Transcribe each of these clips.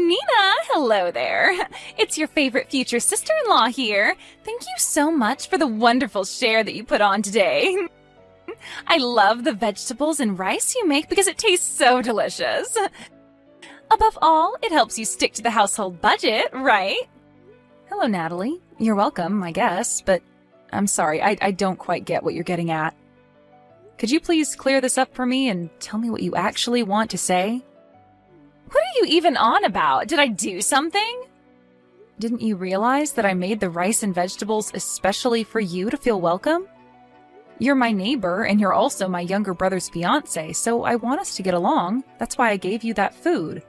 Nina, hello there. It's your favorite future sister-in-law here. Thank you so much for the wonderful share that you put on today. I love the vegetables and rice you make because it tastes so delicious. Above all, it helps you stick to the household budget, right? Hello, Natalie. You're welcome, I guess, but I'm sorry, I don't quite get what you're getting at. Could you please clear this up for me and tell me what you actually want to say? What are you even on about? Did I do something? Didn't you realize that I made the rice and vegetables especially for you to feel welcome? You're my neighbor, and you're also my younger brother's fiancé, so I want us to get along. That's why I gave you that food.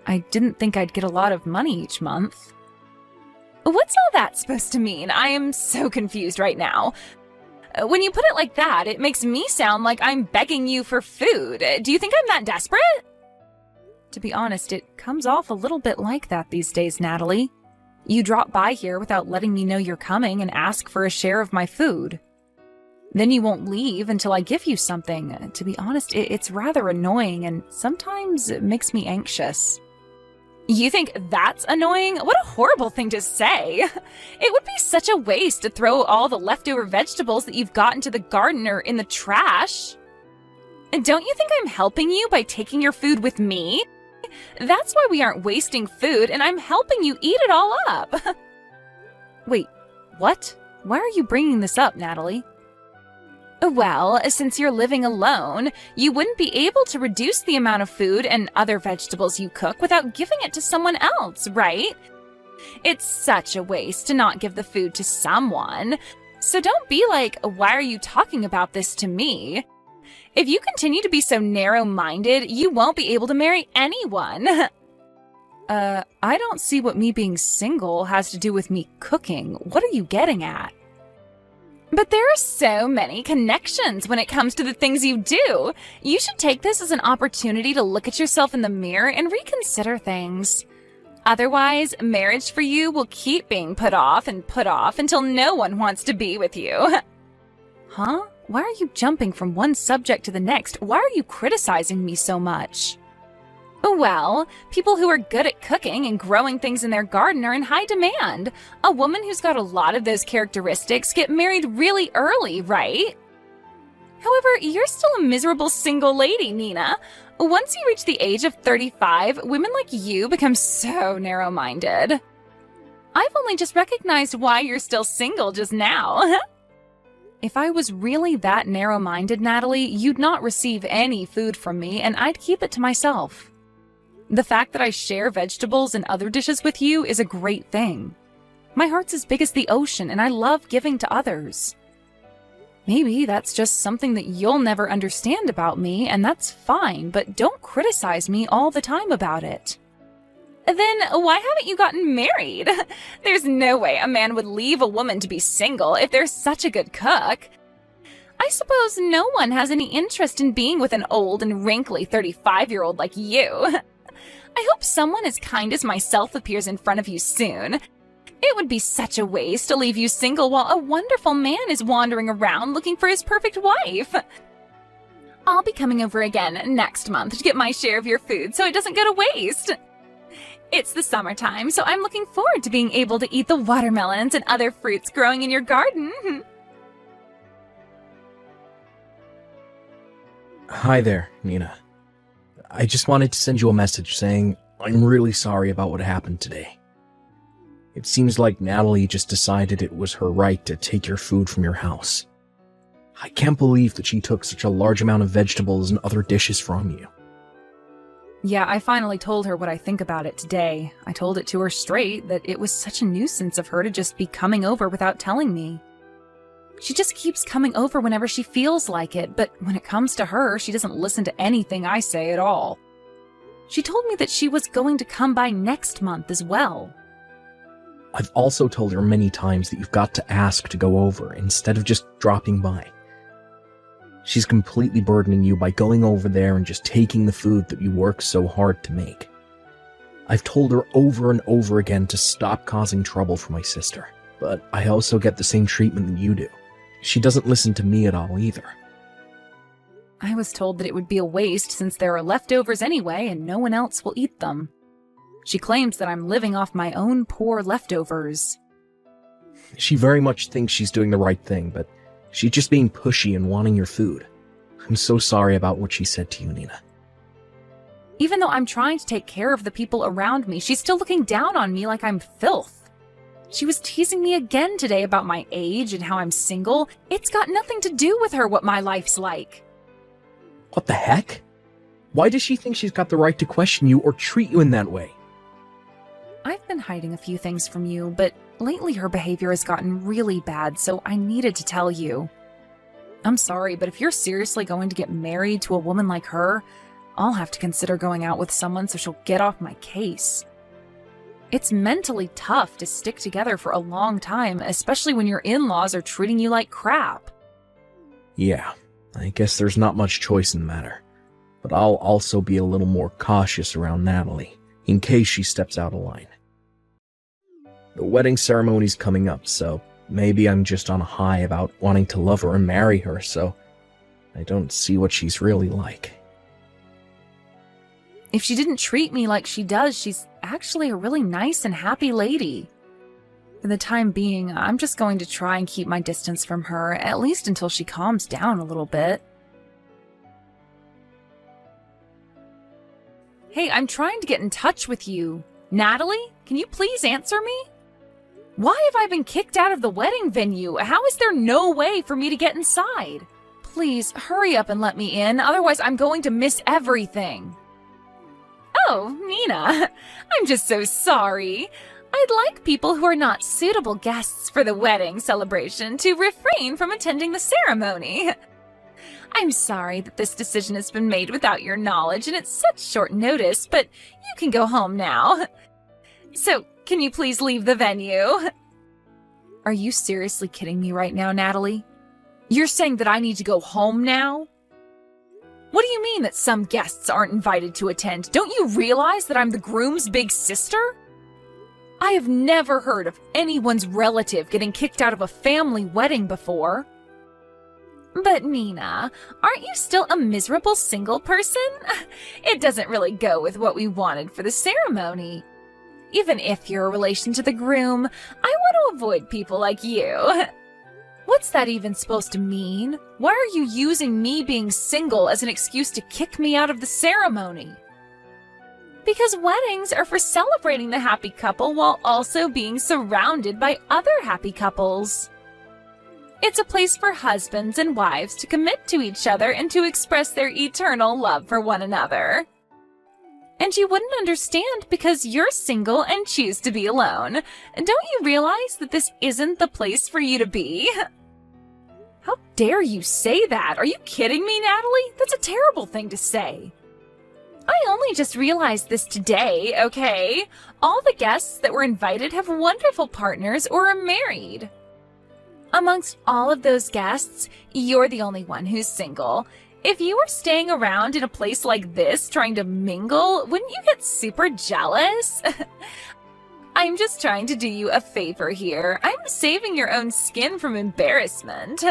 I didn't think I'd get a lot of money each month. What's all that supposed to mean? I am so confused right now. When you put it like that, it makes me sound like I'm begging you for food. Do you think I'm that desperate? To be honest, it comes off a little bit like that these days, Natalie. You drop by here without letting me know you're coming and ask for a share of my food. Then you won't leave until I give you something. To be honest, it's rather annoying, and sometimes it makes me anxious. You think that's annoying? What a horrible thing to say. It would be such a waste to throw all the leftover vegetables that you've got into the garden or in the trash. Don't you think I'm helping you by taking your food with me? That's why we aren't wasting food, and I'm helping you eat it all up. Wait, what? Why are you bringing this up, Natalie? Well, since you're living alone, you wouldn't be able to reduce the amount of food and other vegetables you cook without giving it to someone else, right? It's such a waste to not give the food to someone. So don't be like, why are you talking about this to me? If you continue to be so narrow-minded, you won't be able to marry anyone. I don't see what me being single has to do with me cooking. What are you getting at? But there are so many connections when it comes to the things you do. You should take this as an opportunity to look at yourself in the mirror and reconsider things. Otherwise, marriage for you will keep being put off until no one wants to be with you. Huh? Why are you jumping from one subject to the next? Why are you criticizing me so much? Well, people who are good at cooking and growing things in their garden are in high demand. A woman who's got a lot of those characteristics get married really early, right? However, you're still a miserable single lady, Nina. Once you reach the age of 35, women like you become so narrow-minded. I've only just recognized why you're still single just now. If I was really that narrow-minded, Natalie, you'd not receive any food from me, and I'd keep it to myself. The fact that I share vegetables and other dishes with you is a great thing. My heart's as big as the ocean, and I love giving to others. Maybe that's just something that you'll never understand about me, and that's fine, but don't criticize me all the time about it. Then why haven't you gotten married? There's no way a man would leave a woman to be single if they're such a good cook. I suppose no one has any interest in being with an old and wrinkly 35-year-old like you. I hope someone as kind as myself appears in front of you soon. It would be such a waste to leave you single while a wonderful man is wandering around looking for his perfect wife. I'll be coming over again next month to get my share of your food so it doesn't go to waste. It's the summertime, so I'm looking forward to being able to eat the watermelons and other fruits growing in your garden. Hi there, Nina. I just wanted to send you a message saying I'm really sorry about what happened today. It seems like Natalie just decided it was her right to take your food from your house. I can't believe that she took such a large amount of vegetables and other dishes from you. Yeah, I finally told her what I think about it today. I told it to her straight that it was such a nuisance of her to just be coming over without telling me. She just keeps coming over whenever she feels like it, but when it comes to her, she doesn't listen to anything I say at all. She told me that she was going to come by next month as well. I've also told her many times that you've got to ask to go over instead of just dropping by. She's completely burdening you by going over there and just taking the food that you work so hard to make. I've told her over and over again to stop causing trouble for my sister, but I also get the same treatment that you do. She doesn't listen to me at all either. I was told that it would be a waste since there are leftovers anyway and no one else will eat them. She claims that I'm living off my own poor leftovers. She very much thinks she's doing the right thing, but she's just being pushy and wanting your food. I'm so sorry about what she said to you, Nina. Even though I'm trying to take care of the people around me, she's still looking down on me like I'm filth. She was teasing me again today about my age and how I'm single. It's got nothing to do with her what my life's like. What the heck? Why does she think she's got the right to question you or treat you in that way? I've been hiding a few things from you, but lately her behavior has gotten really bad, so I needed to tell you. I'm sorry, but if you're seriously going to get married to a woman like her, I'll have to consider going out with someone so she'll get off my case. It's mentally tough to stick together for a long time, especially when your in-laws are treating you like crap. Yeah, I guess there's not much choice in the matter. But I'll also be a little more cautious around Natalie, in case she steps out of line. The wedding ceremony's coming up, so maybe I'm just on a high about wanting to love her and marry her, so I don't see what she's really like. If she didn't treat me like she does, she's actually a really nice and happy lady. For the time being, I'm just going to try and keep my distance from her, at least until she calms down a little bit. Hey, I'm trying to get in touch with you. Natalie, can you please answer me? Why have I been kicked out of the wedding venue? How is there no way for me to get inside? Please, hurry up and let me in, otherwise I'm going to miss everything. Oh, Nina, I'm just so sorry. I'd like people who are not suitable guests for the wedding celebration to refrain from attending the ceremony. I'm sorry that this decision has been made without your knowledge and it's such short notice, but you can go home now. So, can you please leave the venue? Are you seriously kidding me right now, Natalie? You're saying that I need to go home now? What do you mean that some guests aren't invited to attend? Don't you realize that I'm the groom's big sister? I have never heard of anyone's relative getting kicked out of a family wedding before. But Nina, aren't you still a miserable single person? It doesn't really go with what we wanted for the ceremony. Even if you're a relation to the groom, I want to avoid people like you. What's that even supposed to mean? Why are you using me being single as an excuse to kick me out of the ceremony? Because weddings are for celebrating the happy couple while also being surrounded by other happy couples. It's a place for husbands and wives to commit to each other and to express their eternal love for one another. And you wouldn't understand because you're single and choose to be alone. Don't you realize that this isn't the place for you to be? How dare you say that? Are you kidding me, Natalie? That's a terrible thing to say. I only just realized this today, okay? All the guests that were invited have wonderful partners or are married. Amongst all of those guests, you're the only one who's single. If you were staying around in a place like this trying to mingle, wouldn't you get super jealous? I'm just trying to do you a favor here. I'm saving your own skin from embarrassment.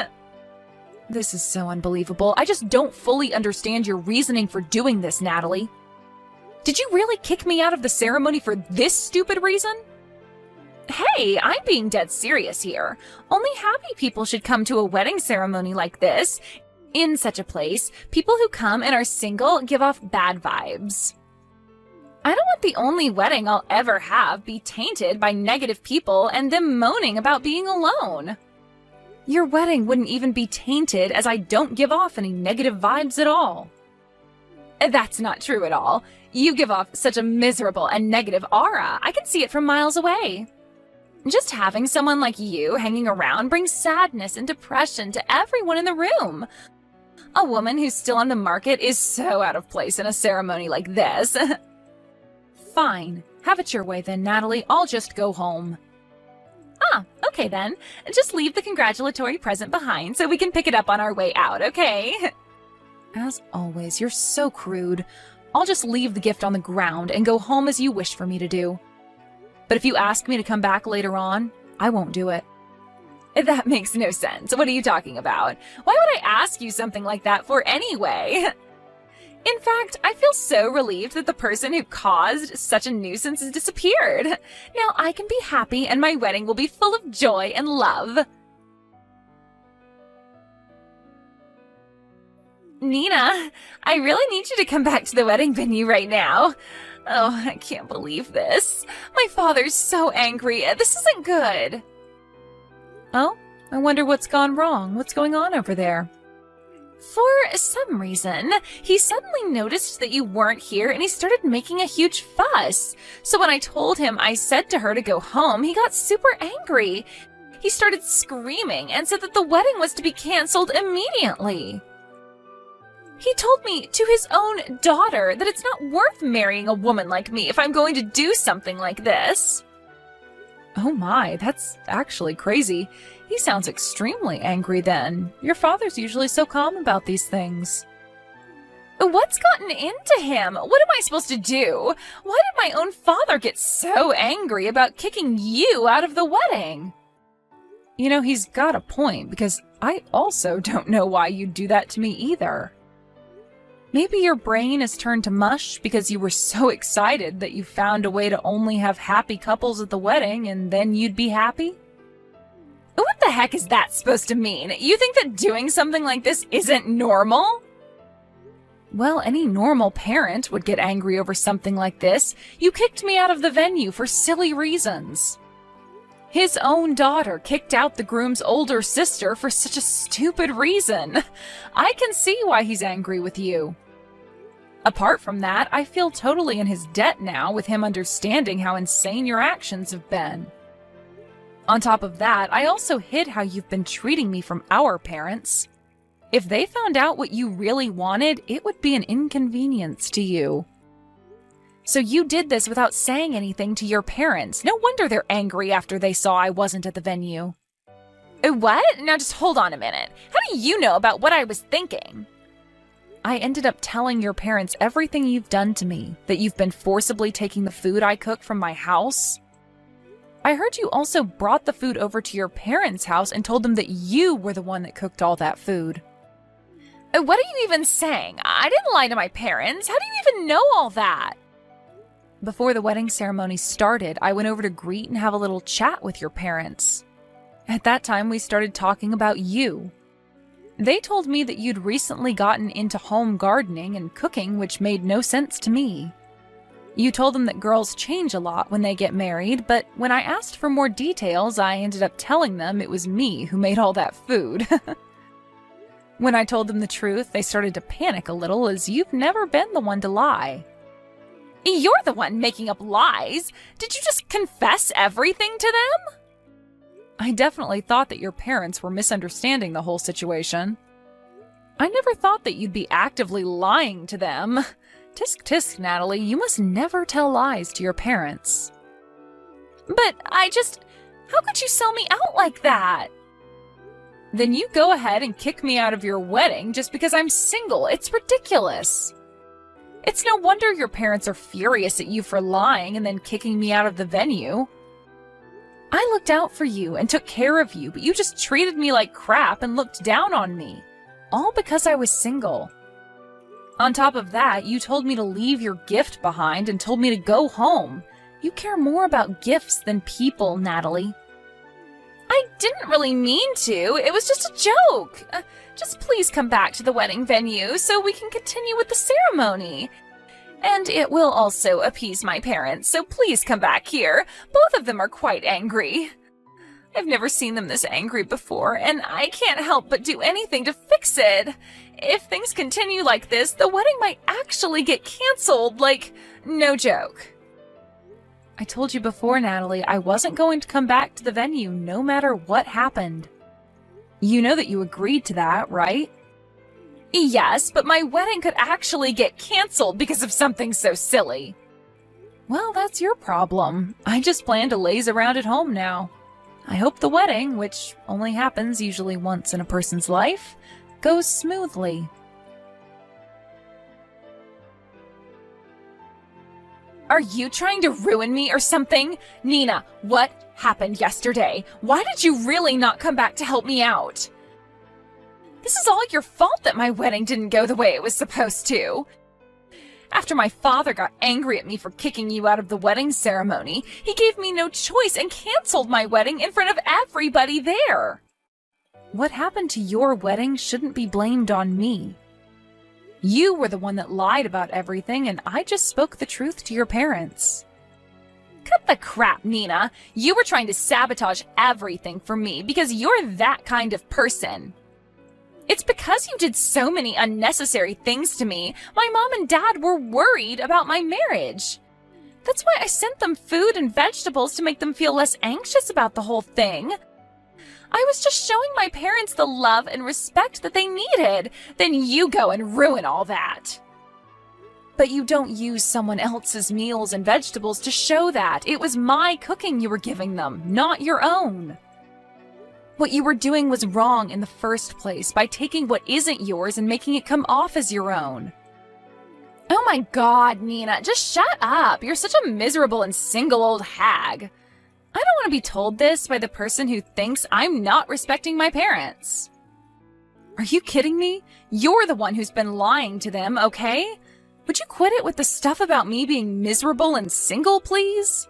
This is so unbelievable. I just don't fully understand your reasoning for doing this, Natalie. Did you really kick me out of the ceremony for this stupid reason? Hey, I'm being dead serious here. Only happy people should come to a wedding ceremony like this. In such a place, people who come and are single give off bad vibes. I don't want the only wedding I'll ever have be tainted by negative people and them moaning about being alone. Your wedding wouldn't even be tainted as I don't give off any negative vibes at all. That's not true at all. You give off such a miserable and negative aura. I can see it from miles away. Just having someone like you hanging around brings sadness and depression to everyone in the room. A woman who's still on the market is so out of place in a ceremony like this. Fine. Have it your way then, Natalie. I'll just go home. Ah, okay then. Just leave the congratulatory present behind so we can pick it up on our way out, okay? As always, you're so crude. I'll just leave the gift on the ground and go home as you wish for me to do. But if you ask me to come back later on, I won't do it. That makes no sense. What are you talking about? Why would I ask you something like that for anyway? In fact, I feel so relieved that the person who caused such a nuisance has disappeared. Now I can be happy and my wedding will be full of joy and love. Nina, I really need you to come back to the wedding venue right now. Oh, I can't believe this. My father's so angry. This isn't good. Oh, I wonder what's gone wrong. What's going on over there? For some reason, he suddenly noticed that you weren't here and he started making a huge fuss. So when I told him I said to her to go home, he got super angry. He started screaming and said that the wedding was to be canceled immediately. He told me to his own daughter that it's not worth marrying a woman like me if I'm going to do something like this. Oh my, that's actually crazy. He sounds extremely angry then. Your father's usually so calm about these things. What's gotten into him? What am I supposed to do? Why did my own father get so angry about kicking you out of the wedding? You know, he's got a point, because I also don't know why you'd do that to me either. Maybe your brain is turned to mush because you were so excited that you found a way to only have happy couples at the wedding and then you'd be happy? What the heck is that supposed to mean? You think that doing something like this isn't normal? Well, any normal parent would get angry over something like this. You kicked me out of the venue for silly reasons. His own daughter kicked out the groom's older sister for such a stupid reason. I can see why he's angry with you. Apart from that, I feel totally in his debt now with him understanding how insane your actions have been. On top of that, I also hid how you've been treating me from our parents. If they found out what you really wanted, it would be an inconvenience to you. So you did this without saying anything to your parents. No wonder they're angry after they saw I wasn't at the venue. What? Now just hold on a minute. How do you know about what I was thinking? I ended up telling your parents everything you've done to me, that you've been forcibly taking the food I cook from my house. I heard you also brought the food over to your parents' house and told them that you were the one that cooked all that food. What are you even saying? I didn't lie to my parents. How do you even know all that? Before the wedding ceremony started, I went over to greet and have a little chat with your parents. At that time, we started talking about you. They told me that you'd recently gotten into home gardening and cooking, which made no sense to me. You told them that girls change a lot when they get married, but when I asked for more details, I ended up telling them it was me who made all that food. When I told them the truth, they started to panic a little, as you've never been the one to lie. You're the one making up lies. Did you just confess everything to them? I definitely thought that your parents were misunderstanding the whole situation. I never thought that you'd be actively lying to them. Tisk tisk, Natalie, you must never tell lies to your parents. But how could you sell me out like that? Then you go ahead and kick me out of your wedding just because I'm single. It's ridiculous. It's no wonder your parents are furious at you for lying and then kicking me out of the venue. I looked out for you and took care of you, but you just treated me like crap and looked down on me. All because I was single. On top of that, you told me to leave your gift behind and told me to go home. You care more about gifts than people, Natalie. I didn't really mean to. It was just a joke. Just please come back to the wedding venue so we can continue with the ceremony. And it will also appease my parents, so please come back here. Both of them are quite angry. I've never seen them this angry before, and I can't help but do anything to fix it. If things continue like this, the wedding might actually get canceled, like, no joke. I told you before, Natalie, I wasn't going to come back to the venue no matter what happened. You know that you agreed to that, right? Yes, but my wedding could actually get canceled because of something so silly. Well, that's your problem. I just plan to laze around at home now. I hope the wedding, which only happens usually once in a person's life, goes smoothly. Are you trying to ruin me or something? Nina, what happened yesterday? Why did you really not come back to help me out? This is all your fault that my wedding didn't go the way it was supposed to. After my father got angry at me for kicking you out of the wedding ceremony, he gave me no choice and canceled my wedding in front of everybody there. What happened to your wedding shouldn't be blamed on me. You were the one that lied about everything, and I just spoke the truth to your parents. Cut the crap, Nina. You were trying to sabotage everything for me because you're that kind of person. It's because you did so many unnecessary things to me, my mom and dad were worried about my marriage. That's why I sent them food and vegetables to make them feel less anxious about the whole thing. I was just showing my parents the love and respect that they needed. Then you go and ruin all that. But you don't use someone else's meals and vegetables to show that. It was my cooking you were giving them, not your own. What you were doing was wrong in the first place by taking what isn't yours and making it come off as your own. Oh my God, Nina, just shut up. You're such a miserable and single old hag. I don't want to be told this by the person who thinks I'm not respecting my parents. Are you kidding me? You're the one who's been lying to them, okay? Would you quit it with the stuff about me being miserable and single, please?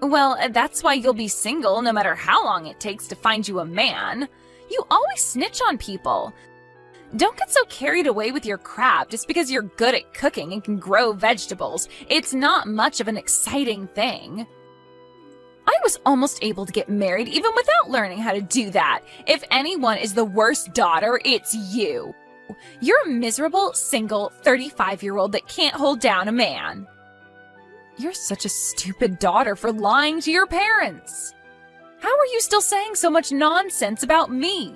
Well, that's why you'll be single no matter how long it takes to find you a man. You always snitch on people. Don't get so carried away with your crap just because you're good at cooking and can grow vegetables. It's not much of an exciting thing. I was almost able to get married even without learning how to do that. If anyone is the worst daughter, it's you. You're a miserable, single, 35-year-old that can't hold down a man. You're such a stupid daughter for lying to your parents. How are you still saying so much nonsense about me?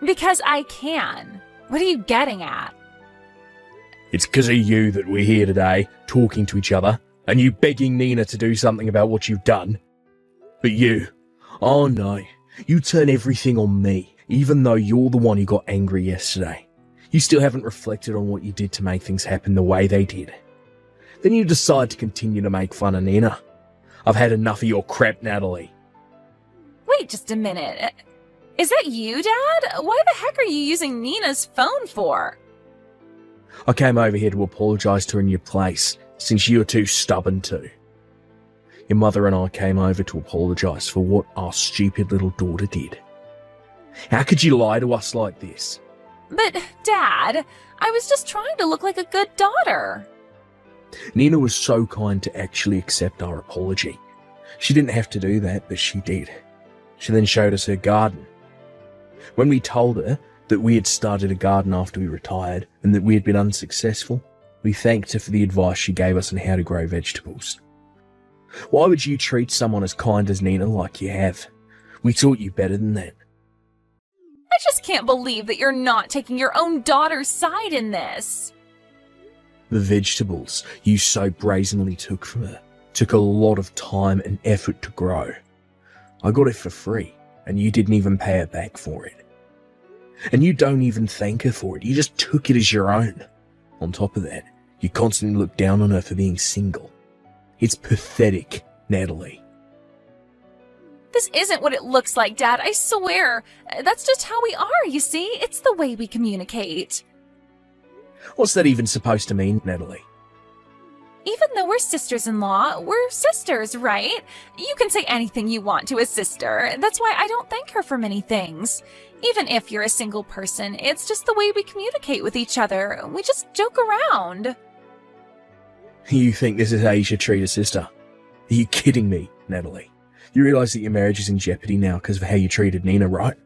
Because I can. What are you getting at? It's because of you that we're here today, talking to each other, and you begging Nina to do something about what you've done. But you, oh no, you turn everything on me, even though you're the one who got angry yesterday. You still haven't reflected on what you did to make things happen the way they did. Then you decide to continue to make fun of Nina. I've had enough of your crap, Natalie. Wait just a minute. Is that you, Dad? Why the heck are you using Nina's phone for? I came over here to apologise to her in your place, since you were too stubborn to. Your mother and I came over to apologise for what our stupid little daughter did. How could you lie to us like this? But, Dad, I was just trying to look like a good daughter. Nina was so kind to actually accept our apology. She didn't have to do that, but she did. She then showed us her garden. When we told her that we had started a garden after we retired and that we had been unsuccessful, we thanked her for the advice she gave us on how to grow vegetables. Why would you treat someone as kind as Nina like you have? We taught you better than that. I just can't believe that you're not taking your own daughter's side in this. The vegetables you so brazenly took from her took a lot of time and effort to grow. I got it for free, and you didn't even pay her back for it. And you don't even thank her for it, you just took it as your own. On top of that, you constantly look down on her for being single. It's pathetic, Natalie. This isn't what it looks like, Dad, I swear. That's just how we are, you see? It's the way we communicate. What's that even supposed to mean, Natalie? Even though we're sisters-in-law, we're sisters, right? You can say anything you want to a sister. That's why I don't thank her for many things. Even if you're a single person, it's just the way we communicate with each other. We just joke around. You think this is how you should treat a sister? Are you kidding me, Natalie? You realise that your marriage is in jeopardy now because of how you treated Nina, right?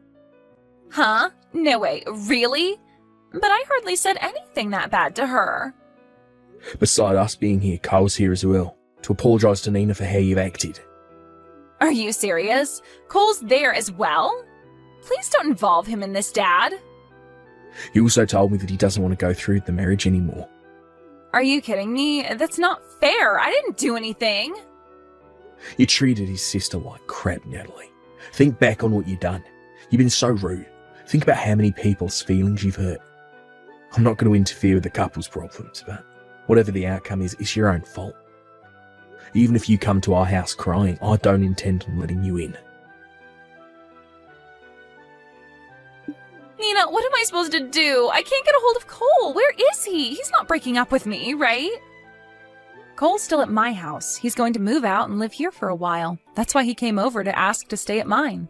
Huh? No way, really? But I hardly said anything that bad to her. Beside us being here, Carl's here as well, to apologise to Nina for how you've acted. Are you serious? Cole's there as well? Please don't involve him in this, Dad. He also told me that he doesn't want to go through with the marriage anymore. Are you kidding me? That's not fair. I didn't do anything. You treated his sister like crap, Natalie. Think back on what you've done. You've been so rude. Think about how many people's feelings you've hurt. I'm not going to interfere with the couple's problems, but whatever the outcome is, it's your own fault. Even if you come to our house crying, I don't intend on letting you in. Nina, what am I supposed to do? I can't get a hold of Cole. Where is he? He's not breaking up with me, right? Cole's still at my house. He's going to move out and live here for a while. That's why he came over to ask to stay at mine.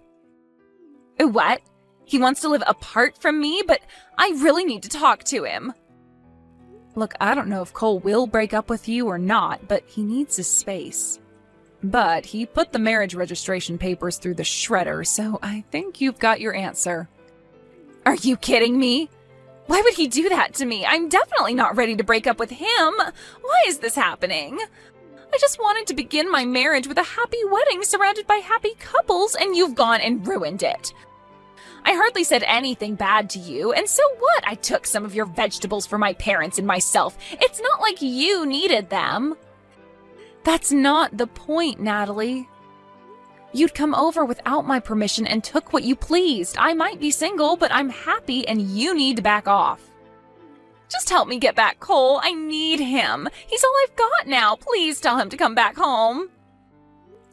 What? He wants to live apart from me, but I really need to talk to him. Look, I don't know if Cole will break up with you or not, but he needs his space. But he put the marriage registration papers through the shredder, so I think you've got your answer. Are you kidding me? Why would he do that to me? I'm definitely not ready to break up with him. Why is this happening? I just wanted to begin my marriage with a happy wedding surrounded by happy couples, and you've gone and ruined it. I hardly said anything bad to you, and so what? I took some of your vegetables for my parents and myself. It's not like you needed them. That's not the point, Natalie. You'd come over without my permission and took what you pleased. I might be single, but I'm happy and you need to back off. Just help me get back Cole. I need him. He's all I've got now. Please tell him to come back home.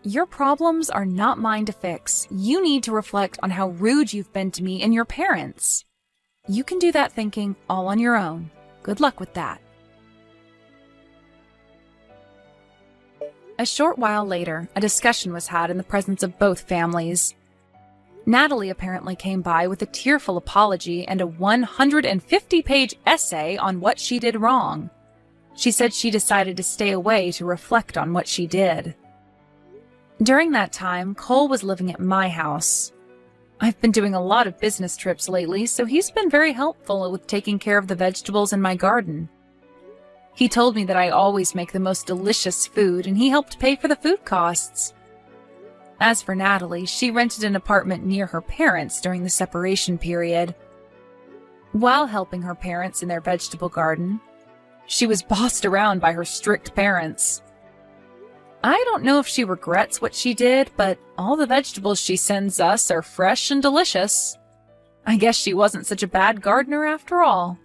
Your problems are not mine to fix. You need to reflect on how rude you've been to me and your parents. You can do that thinking all on your own. Good luck with that. A short while later, a discussion was had in the presence of both families. Natalie apparently came by with a tearful apology and a 150-page essay on what she did wrong. She said she decided to stay away to reflect on what she did. During that time, Cole was living at my house. I've been doing a lot of business trips lately, so he's been very helpful with taking care of the vegetables in my garden. He told me that I always make the most delicious food, and he helped pay for the food costs. As for Natalie, she rented an apartment near her parents during the separation period. While helping her parents in their vegetable garden, she was bossed around by her strict parents. I don't know if she regrets what she did, but all the vegetables she sends us are fresh and delicious. I guess she wasn't such a bad gardener after all.